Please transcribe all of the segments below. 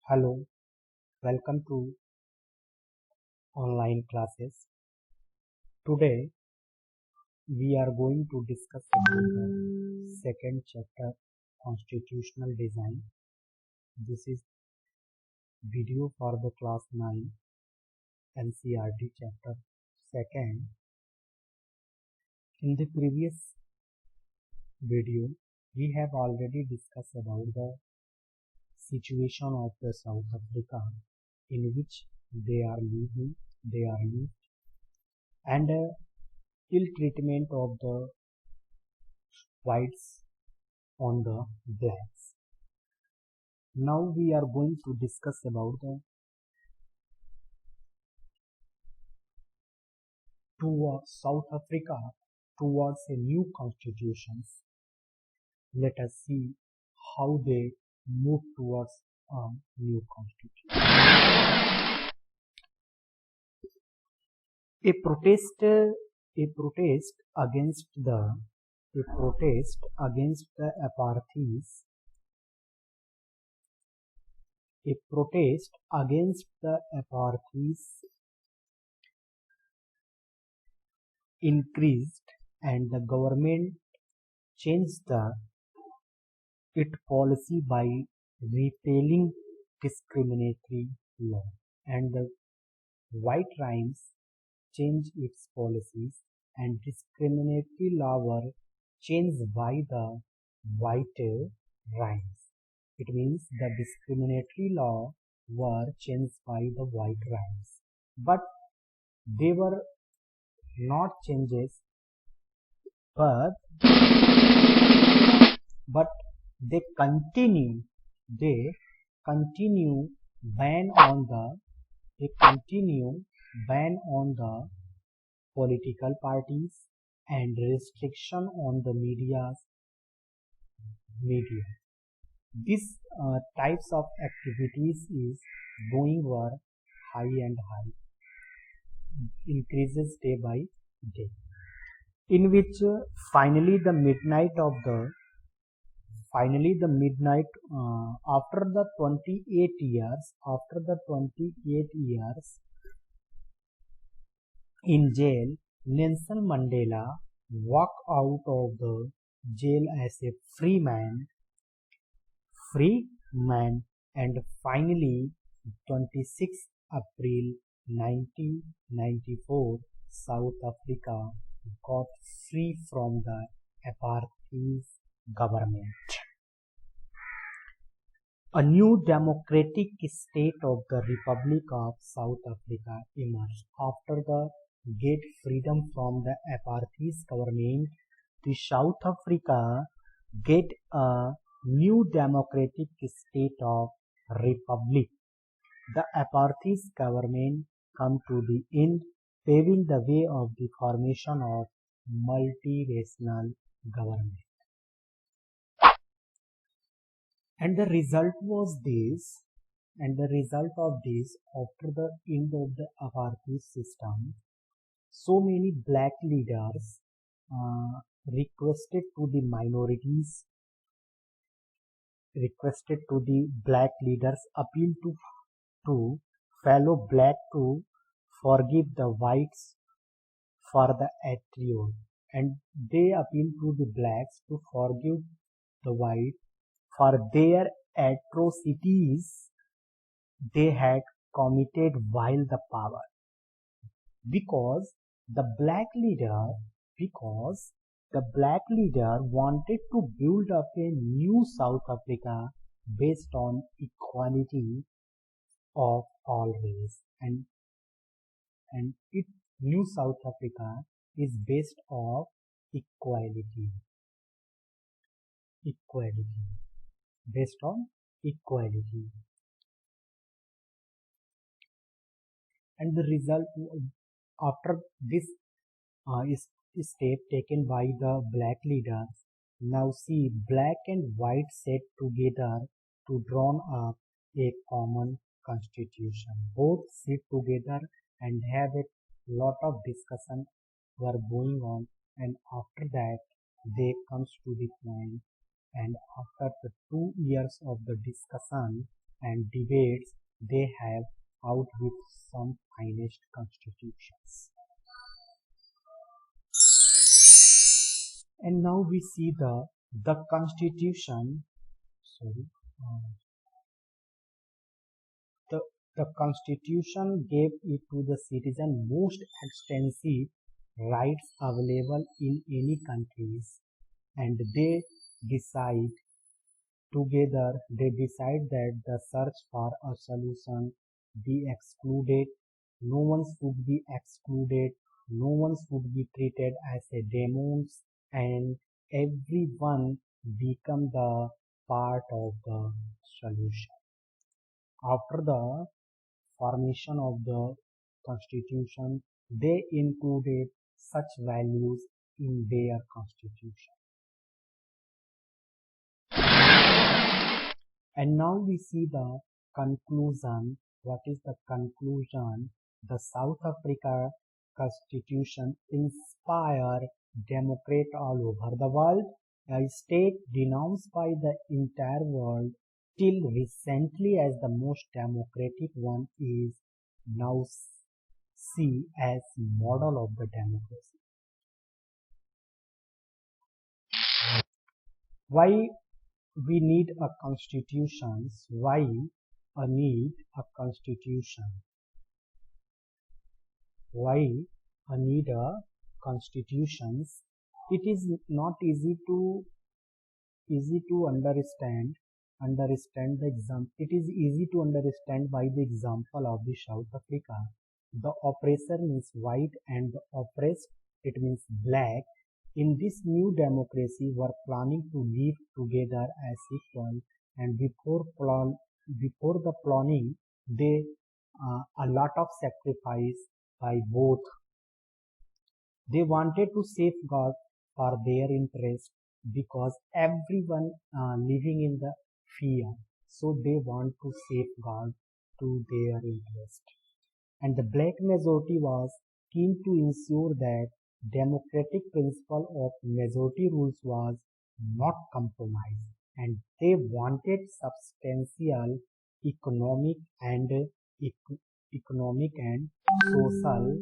Hello, welcome to online classes. Today we are going to discuss about the second chapter, constitutional design. This is video for the class 9 NCERT chapter second. In the previous video we have already discussed about the situation of the South Africa in which they are living, and ill treatment of the whites on the blacks. Now we are going to discuss about the South Africa towards a new constitution. Let us see how they move towards a new constitution. A protest against the apartheid. A protest against the apartheid increased, and the government changed its policy by repealing discriminatory law, and the white rhymes changed its policies, and discriminatory law were changed by the white rhymes. It means the discriminatory law were changed by the white rhymes, but they were not changes, but they continue ban on the political parties and restriction on the media. These types of activities is going were high and high, increases day by day, in which finally the midnight after the 28 years in jail, Nelson Mandela walked out of the jail as a free man, and finally 26 April 1994 South Africa got free from the apartheid government. A new democratic state of the Republic of South Africa emerged. After the get freedom from the apartheid government, the South Africa get a new democratic state of republic. The apartheid government come to the end, paving the way of the formation of multiracial government. And the result of this, after the end of the apartheid system, so many black leaders requested to the black leaders, appeal to fellow black to forgive the whites for the atrocity, and they appeal to the blacks to forgive the white for their atrocities they had committed while the power, because the black leader wanted to build up a new South Africa based on equality of all race, and its new South Africa is based on equality, based on equality. And the result after this step taken by the black leaders, now see black and white set together to draw up a common constitution. Both sit together and have a lot of discussion were going on, and after that they comes to the point, and after the 2 years of the discussion and debates they have out with some finest constitutions. And now we see the constitution. Sorry, uh, the the constitution gave it to the citizen most extensive rights available in any countries, and decide they decide that the search for a solution be excluded. No one should be excluded. No one should be treated as a demons, and everyone become the part of the solution. After the formation of the constitution, they included such values in their constitution. And now we see the conclusion. What is the conclusion? The South Africa Constitution inspired democrats all over the world, a state denounced by the entire world till recently as the most democratic one is now seen as model of the democracy. Why we need a constitution? Why a need a constitution? Why a need a constitutions? It is not easy to understand the example. It is easy to understand by the example of the South Africa. The oppressor means white and the oppressed it means black. In this new democracy were planning to live together as equal, and before the planning they a lot of sacrifice by both. They wanted to safeguard for their interest because everyone living in the fear, so they want to safeguard to their interest. And the black majority was keen to ensure that democratic principle of majority rules was not compromised, and they wanted substantial economic and economic and social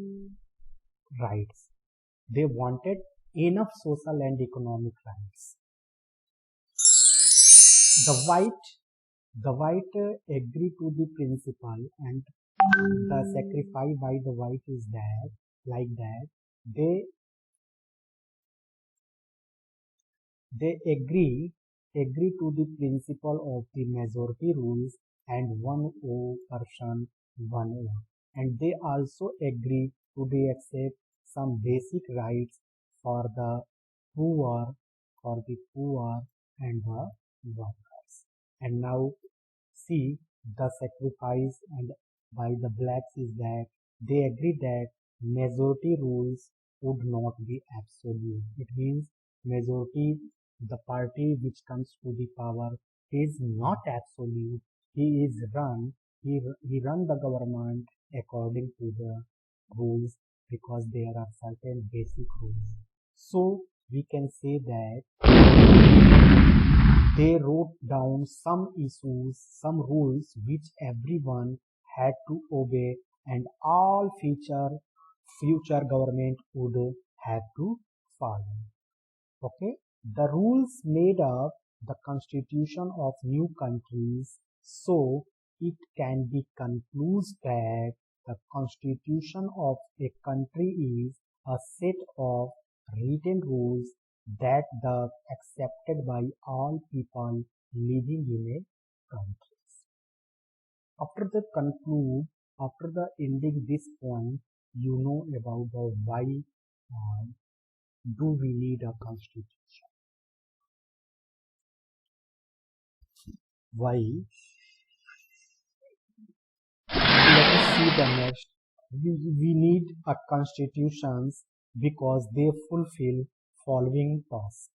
rights. They wanted enough social and economic rights. The white agree to the principle, and the sacrifice by the white is that like that they agree to the principle of the majority rules and one person one vote, and they also agree to the accept some basic rights for the poor and the workers. And now see the sacrifice and by the blacks is that they agree that majority rules would not be absolute. It means majority, the party which comes to the power is not absolute. He is he run the government according to the rules because there are certain basic rules. So we can say that they wrote down some issues, some rules which everyone had to obey, and all future government would have to follow. Okay, the rules made up the constitution of new countries, so it can be concluded that the constitution of a country is a set of written rules that the accepted by all people living in a country. After the conclude, after the ending this point, you know about the why uh, do we need a constitution? Why? Let us see the next. We need a constitutions because they fulfill following tasks.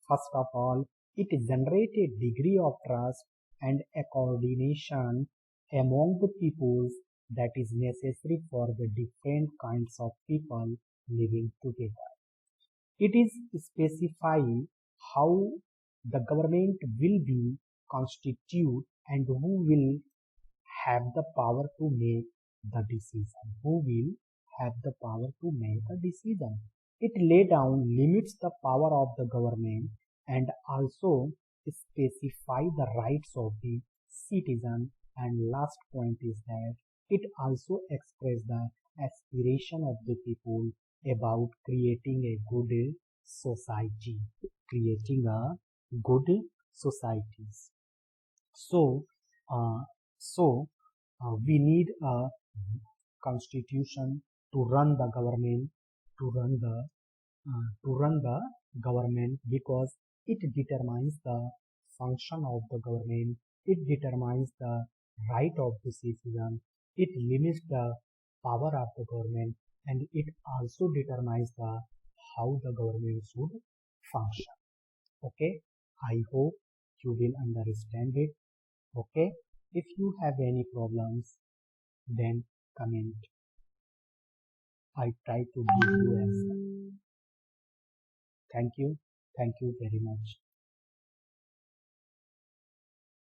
First of all, it generates a degree of trust and a coordination among the peoples that is necessary for the different kinds of people living together. It is specify how the government will be constituted and who will have the power to make the decision. Who will have the power to make the decision? It lay down limits the power of the government and also specify the rights of the citizen. And last point is that it also express the aspiration of the people about creating a good society, creating a good societies. So, uh, so we need a constitution to run the government, to run the government, because it determines the function of the government. It determines the right of the citizen. It limits the power of the government, and it also determines the how the government should function. Okay, I hope you will understand it. Okay, if you have any problems, then comment. I try to give you answer. Thank you. Thank you very much.